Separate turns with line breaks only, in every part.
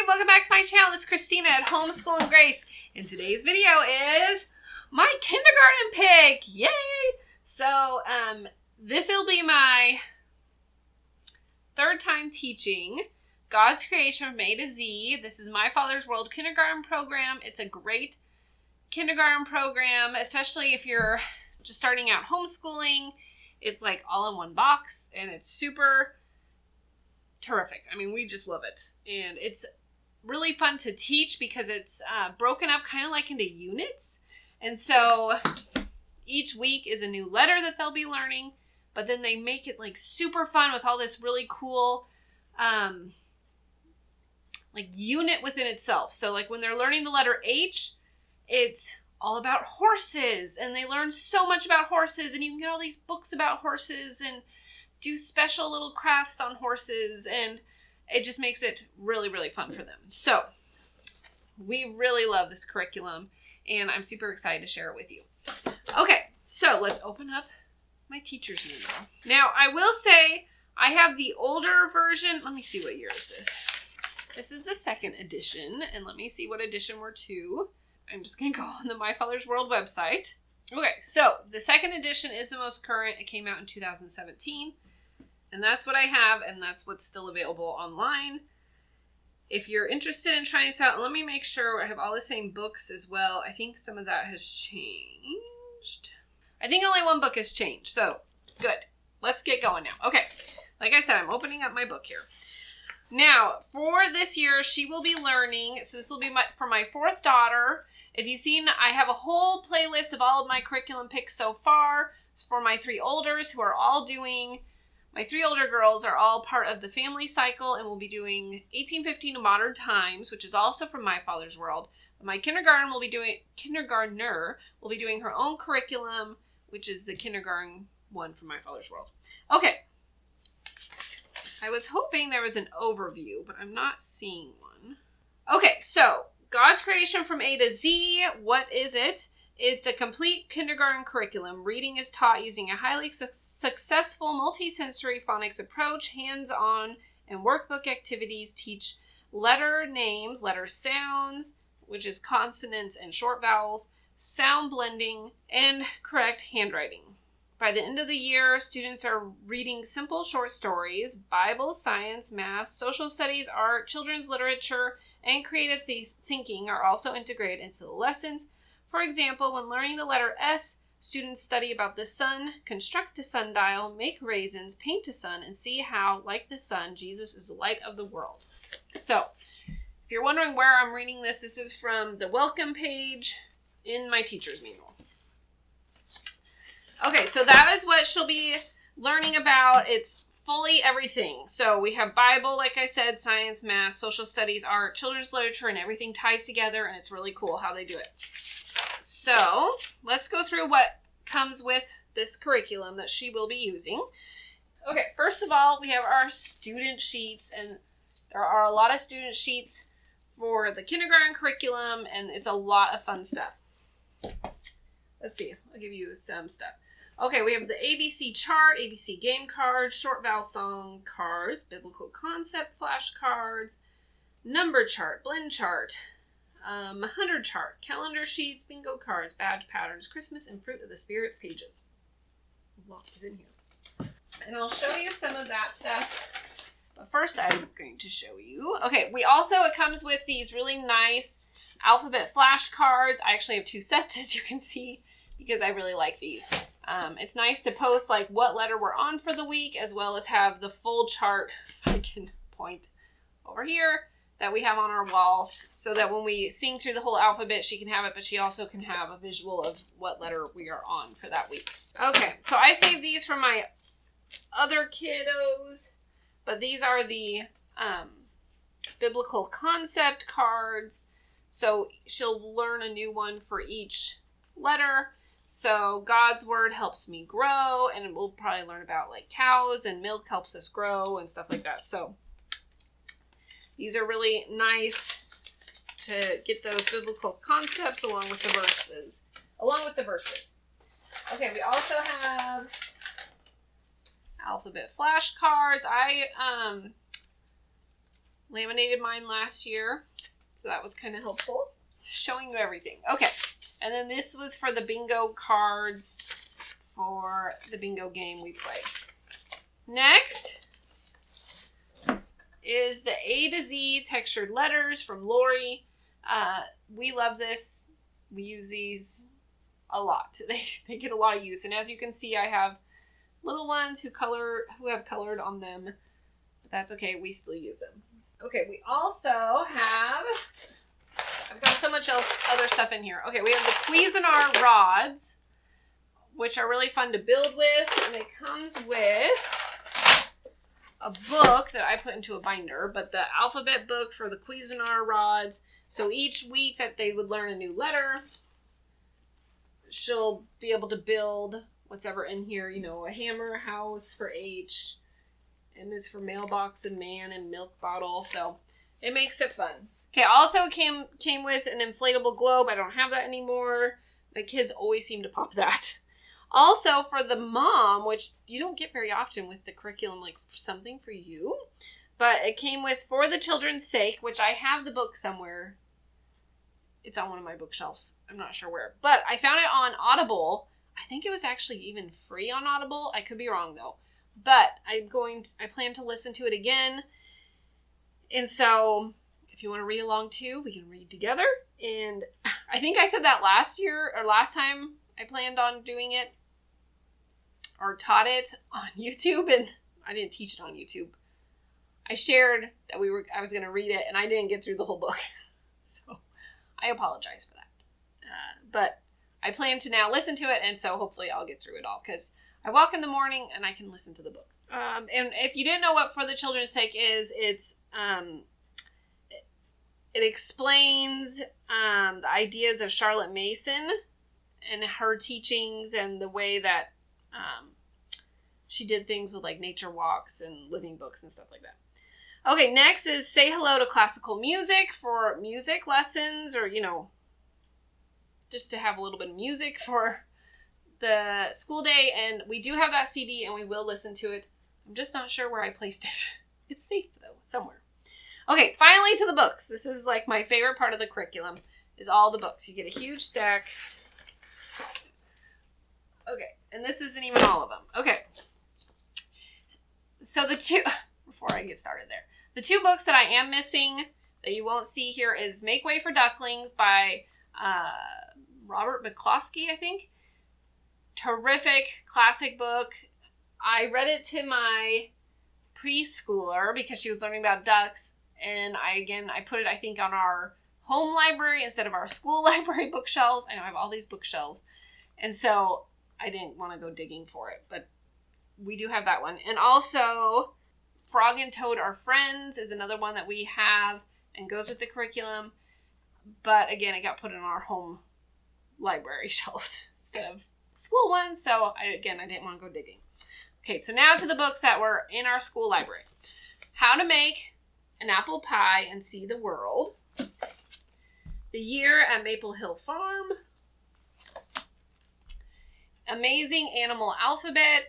welcome back to my channel. This is Christina at Homeschool and Grace. And today's video is my kindergarten pick. Yay! So, this will be my third time teaching God's creation from A to Z. This is My Father's World kindergarten program. It's a great kindergarten program, especially if you're just starting out homeschooling. It's like all in one box and it's super terrific. I mean, we just love it. And it's really fun to teach because it's broken up kind of like into units. And so each week is a new letter that they'll be learning, but then they make it like super fun with all this really cool like unit within itself. So like when they're learning the letter H, it's all about horses, and they learn so much about horses, and you can get all these books about horses and do special little crafts on horses, and it just makes it really, really fun for them. So we really love this curriculum, and I'm super excited to share it with you. Okay, so let's open up my teacher's manual. Now, I will say I have the older version. Let me see what year is this. This is the second edition, and let me see what edition we're to. I'm just going to go on the My Father's World website. Okay, so the second edition is the most current. It came out in 2017. And that's what I have, and that's what's still available online. If you're interested in trying this out, let me make sure I have all the same books as well. I think some of that has changed. I think only one book has changed, so good. Let's get going now. Okay, like I said, I'm opening up my book here. Now, for this year, she will be learning, so this will be for my fourth daughter. If you've seen, I have a whole playlist of all of my curriculum picks so far. It's for my three olders who are all doing, my three older girls are all part of the family cycle and will be doing 1815 to Modern Times, which is also from My Father's World. My kindergartner will be doing her own curriculum, which is the kindergarten one from My Father's World. Okay. I was hoping there was an overview, but I'm not seeing one. Okay, so God's creation from A to Z. What is it? It's a complete kindergarten curriculum. Reading is taught using a highly successful multi-sensory phonics approach. Hands-on and workbook activities teach letter names, letter sounds, which is consonants and short vowels, sound blending, and correct handwriting. By the end of the year, students are reading simple short stories. Bible, science, math, social studies, art, children's literature, and creative thinking are also integrated into the lessons. For example, when learning the letter S, students study about the sun, construct a sundial, make raisins, paint a sun, and see how, like the sun, Jesus is the light of the world. So, if you're wondering where I'm reading this, this is from the welcome page in my teacher's manual. Okay, so that is what she'll be learning about. It's fully everything. So we have Bible, like I said, science, math, social studies, art, children's literature, and everything ties together, and it's really cool how they do it. So let's go through what comes with this curriculum that she will be using. Okay, first of all, we have our student sheets, and there are a lot of student sheets for the kindergarten curriculum, and it's a lot of fun stuff. Let's see, I'll give you some stuff. Okay, we have the ABC chart, ABC game cards, short vowel song cards, biblical concept flashcards, number chart, blend chart, 100 chart, calendar sheets, bingo cards, badge patterns, Christmas and fruit of the Spirit's pages. A lot is in here. And I'll show you some of that stuff. But first I'm going to show you. Okay, it comes with these really nice alphabet flashcards. I actually have two sets, as you can see, because I really like these. It's nice to post like what letter we're on for the week, as well as have the full chart, I can point over here, that we have on our wall, so that when we sing through the whole alphabet, she can have it, but she also can have a visual of what letter we are on for that week. Okay, so I saved these for my other kiddos, but these are the biblical concept cards. So she'll learn a new one for each letter. So God's word helps me grow, and we'll probably learn about like cows, and milk helps us grow and stuff like that. So these are really nice to get those biblical concepts along with the verses. Okay, we also have alphabet flashcards. I laminated mine last year, so that was kind of helpful. Showing you everything. Okay, and then this was for the bingo cards for the bingo game we play. Next is the A to Z textured letters from Lori. We love this. We use these a lot. They get a lot of use. And as you can see, I have little ones who have colored on them. But that's okay. We still use them. Okay, we also have... I've got so much other stuff in here. Okay, we have the Cuisinart rods, which are really fun to build with. And it comes with a book that I put into a binder, but the alphabet book for the Cuisinart rods. So each week that they would learn a new letter, she'll be able to build what's ever in here. You know, a hammer, house for H, M is for mailbox and man, and milk bottle. So it makes it fun. Okay, also came with an inflatable globe. I don't have that anymore. My kids always seem to pop that. Also for the mom, which you don't get very often with the curriculum, like something for you. But it came with For the Children's Sake, which I have the book somewhere. It's on one of my bookshelves. I'm not sure where. But I found it on Audible. I think it was actually even free on Audible. I could be wrong though. But I plan to listen to it again. And so if you want to read along too, we can read together. And I think I said that last year or last time I planned on doing it or taught it on YouTube, and I didn't teach it on YouTube. I shared that I was going to read it, and I didn't get through the whole book. So I apologize for that. But I plan to now listen to it, and so hopefully I'll get through it all, because I walk in the morning and I can listen to the book. And if you didn't know what For the Children's Sake is, it explains the ideas of Charlotte Mason and her teachings and the way that she did things with like nature walks and living books and stuff like that. Okay, next is Say Hello to Classical Music for music lessons, or, you know, just to have a little bit of music for the school day. And we do have that CD and we will listen to it. I'm just not sure where I placed it. It's safe though, somewhere. Okay, finally to the books. This is like my favorite part of the curriculum, is all the books. You get a huge stack. Okay, and this isn't even all of them. Okay. So before I get started there, the two books that I am missing that you won't see here is Make Way for Ducklings by Robert McCloskey, I think. Terrific classic book. I read it to my preschooler because she was learning about ducks. And I put it, I think, on our home library instead of our school library bookshelves. I know I have all these bookshelves. And so I didn't want to go digging for it. But we do have that one. And also, Frog and Toad Are Friends is another one that we have and goes with the curriculum. But again, it got put in our home library shelves instead of school ones. So I didn't want to go digging. Okay, so now to the books that were in our school library. How to Make an Apple Pie and See the World. The Year at Maple Hill Farm. Amazing Animal Alphabet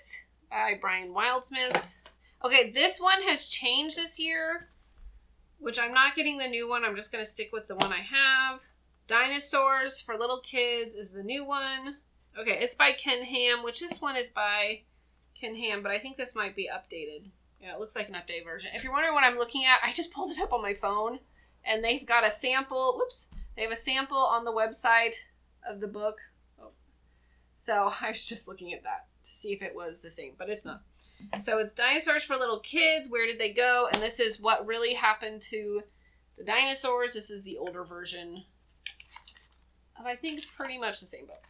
by Brian Wildsmith. Okay, this one has changed this year, which I'm not getting the new one. I'm just going to stick with the one I have. Dinosaurs for Little Kids is the new one. Okay, it's by Ken Ham, which this one is by Ken Ham, but I think this might be updated. Yeah, it looks like an updated version. If you're wondering what I'm looking at, I just pulled it up on my phone, and they've got a sample. Whoops. They have a sample on the website of the book. Oh. So I was just looking at that to see if it was the same, but it's not. So it's Dinosaurs for Little Kids. Where did they go? And this is what really happened to the dinosaurs. This is the older version of, I think, pretty much the same book.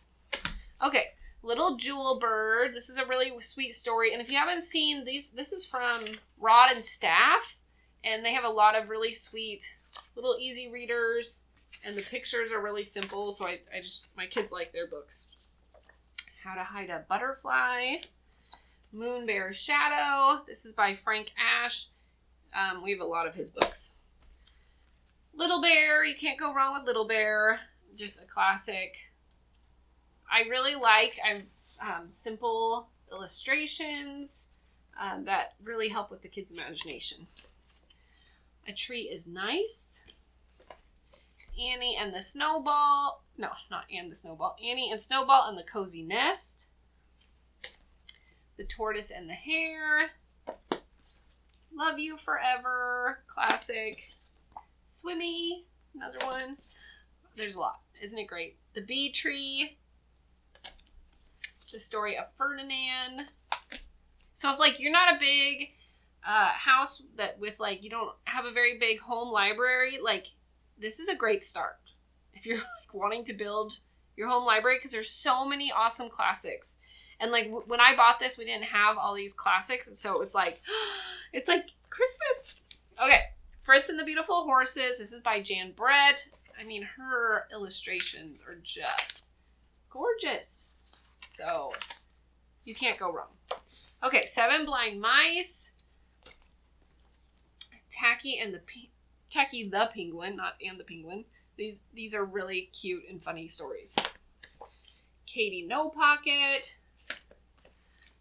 Okay. Little Jewel Bird. This is a really sweet story. And if you haven't seen these, this is from Rod and Staff. And they have a lot of really sweet little easy readers. And the pictures are really simple. So my kids like their books. How to Hide a Butterfly. Moon Bear's Shadow. This is by Frank Ash. We have a lot of his books. Little Bear. You can't go wrong with Little Bear. Just a classic. I really like simple illustrations that really help with the kids' imagination. A Tree is Nice. Annie and the Snowball. No, not Anne the Snowball. Annie and Snowball and the Cozy Nest. The Tortoise and the Hare. Love You Forever. Classic. Swimmy. Another one. There's a lot. Isn't it great? The Bee Tree. The Story of Ferdinand. So if like you're not a big house that with like you don't have a very big home library, like this is a great start if you're like wanting to build your home library, because there's so many awesome classics. And like when I bought this, we didn't have all these classics, and so it's like Christmas. Okay, Fritz and the Beautiful Horses. This is by Jan Brett. I mean, her illustrations are just gorgeous. So you can't go wrong. Okay, Seven Blind Mice. Tacky the Penguin, not and the Penguin. These are really cute and funny stories. Katie No Pocket.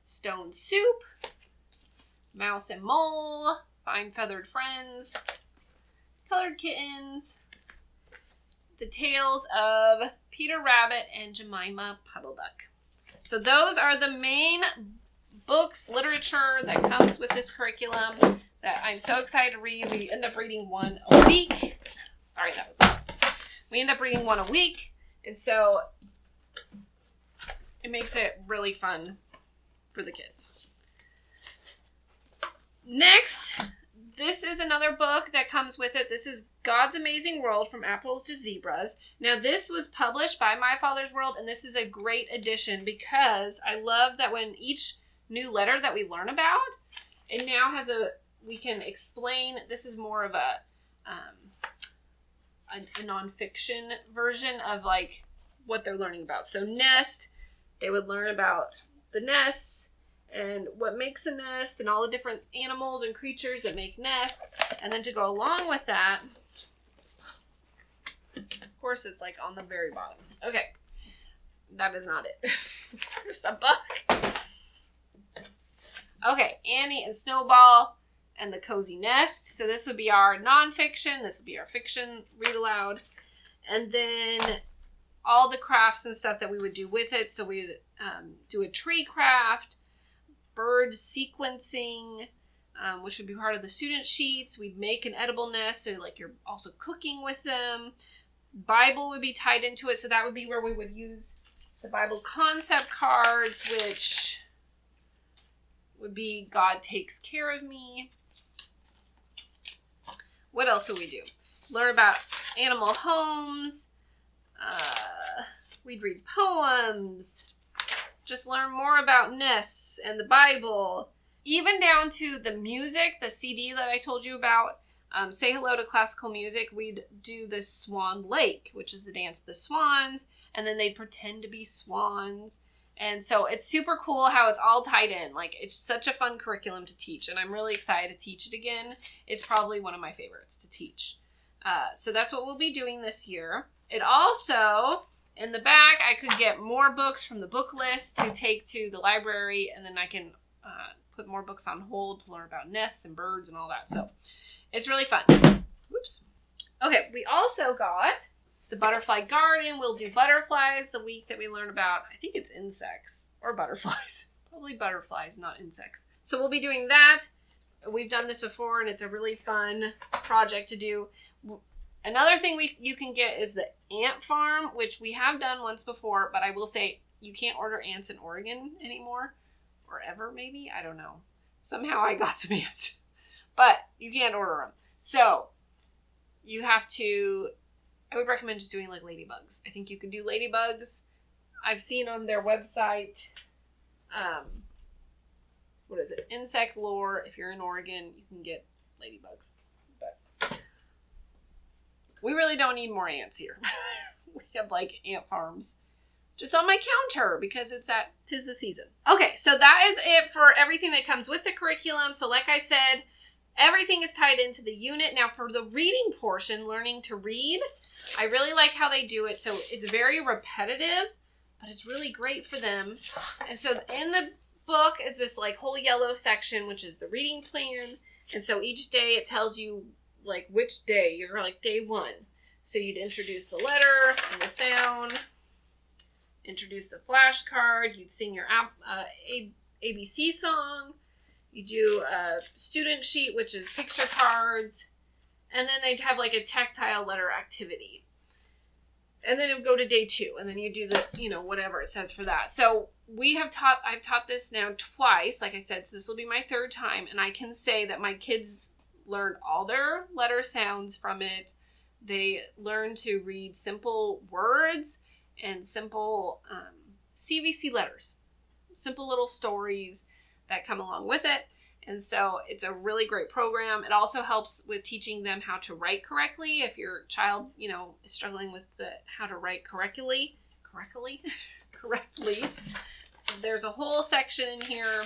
Stone Soup. Mouse and Mole. Fine Feathered Friends. Colored Kittens. The Tales of Peter Rabbit and Jemima Puddle Duck. So those are the main books, literature that comes with this curriculum that I'm so excited to read. We end up reading one a week. Sorry, that was loud. We end up reading one a week, and so it makes it really fun for the kids. Next, this is another book that comes with it. This is God's Amazing World, From Apples to Zebras. Now, this was published by My Father's World, and this is a great addition because I love that when each new letter that we learn about, it now has we can explain. This is more of a nonfiction version of like what they're learning about. So nest, they would learn about the nests and what makes a nest and all the different animals and creatures that make nests. And then to go along with that, of course, it's like on the very bottom. Okay, that is not it. There's a book. Okay, Annie and Snowball and the Cozy Nest. So this would be our nonfiction. This would be our fiction read aloud. And then all the crafts and stuff that we would do with it. So we'd do a tree craft, bird sequencing, which would be part of the student sheets. We'd make an edible nest, so like you're also cooking with them. Bible would be tied into it, so that would be where we would use the Bible concept cards, which would be God Takes Care of Me. What else would we do? Learn about animal homes. We'd read poems. Just learn more about nests and the Bible. Even down to the music, the CD that I told you about. Say Hello to Classical Music. We'd do the Swan Lake, which is the dance of the swans. And then they'd pretend to be swans. And so it's super cool how it's all tied in. Like, it's such a fun curriculum to teach, and I'm really excited to teach it again. It's probably one of my favorites to teach. So that's what we'll be doing this year. It also, in the back, I could get more books from the book list to take to the library, and then I can put more books on hold to learn about nests and birds and all that. So it's really fun. Whoops. Okay, we also got the Butterfly Garden. We'll do butterflies the week that we learn about, I think it's insects or butterflies. Probably butterflies, not insects. So we'll be doing that. We've done this before, and it's a really fun project to do. Another thing you can get is the ant farm, which we have done once before, but I will say you can't order ants in Oregon anymore, or ever maybe. I don't know. Somehow I got some ants, but you can't order them. So you have to. I would recommend just doing like ladybugs. I think you can do ladybugs. I've seen on their website, what is it? Insect Lore. If you're in Oregon, you can get ladybugs. But we really don't need more ants here. We have like ant farms just on my counter because tis the season. Okay, so that is it for everything that comes with the curriculum. So like I said, everything is tied into the unit. Now for the reading portion, learning to read, I really like how they do it. So it's very repetitive, but it's really great for them. And so in the book is this like whole yellow section, which is the reading plan. And so each day it tells you like which day. You're like day 1. So you'd introduce the letter and the sound, introduce the flashcard, you'd sing your ABC song, you do a student sheet, which is picture cards, and then they'd have like a tactile letter activity. And then it would go to day 2, and then you do the, you know, whatever it says for that. So I've taught this now twice, like I said, so this will be my 3rd time, and I can say that my kids learned all their letter sounds from it. They learned to read simple words and simple CVC letters, simple little stories that come along with it. And so it's a really great program. It also helps with teaching them how to write correctly. If your child, you know, is struggling with how to write correctly, there's a whole section in here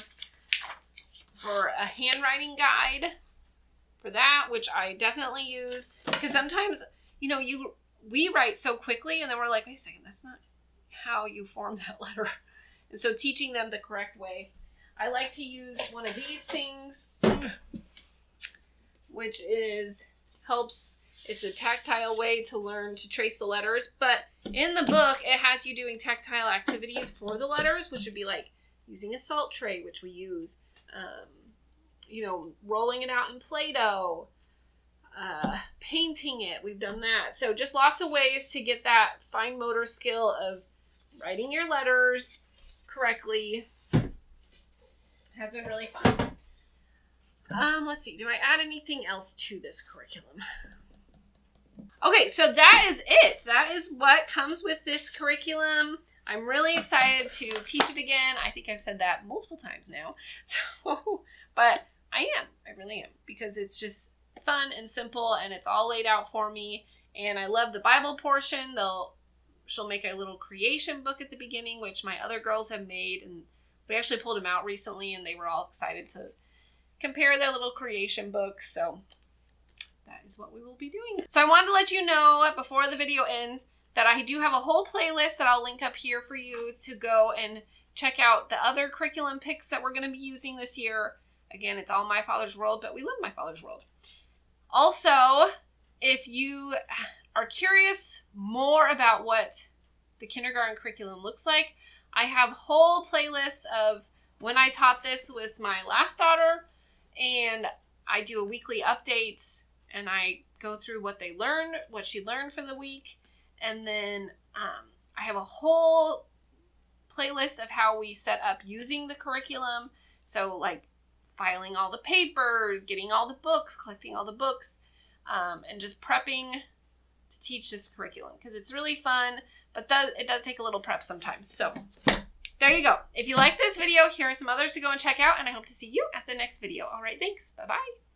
for a handwriting guide for that, which I definitely use, because sometimes, you know, we write so quickly and then we're like, wait a second, that's not how you form that letter. And so teaching them the correct way. I like to use one of these things, which it's a tactile way to learn to trace the letters. But in the book, it has you doing tactile activities for the letters, which would be like using a salt tray, which we use, you know, rolling it out in Play-Doh, painting it. We've done that. So just lots of ways to get that fine motor skill of writing your letters correctly. Has been really fun. Let's see. Do I add anything else to this curriculum? Okay, so that is it. That is what comes with this curriculum. I'm really excited to teach it again. I think I've said that multiple times now. So, but I really am, because it's just fun and simple, and it's all laid out for me. And I love the Bible portion. She'll make a little creation book at the beginning, which my other girls have made, and we actually pulled them out recently, and they were all excited to compare their little creation books. So that is what we will be doing. So I wanted to let you know before the video ends that I do have a whole playlist that I'll link up here for you to go and check out the other curriculum picks that we're going to be using this year. Again, it's all My Father's World, but we love My Father's World. Also, if you are curious more about what the kindergarten curriculum looks like, I have whole playlists of when I taught this with my last daughter, and I do a weekly updates, and I go through what she learned for the week, and then I have a whole playlist of how we set up using the curriculum. So like filing all the papers, getting all the books, collecting all the books, and just prepping to teach this curriculum, because it's really fun, but it does take a little prep sometimes. So there you go. If you like this video, here are some others to go and check out, and I hope to see you at the next video. All right, thanks. Bye-bye.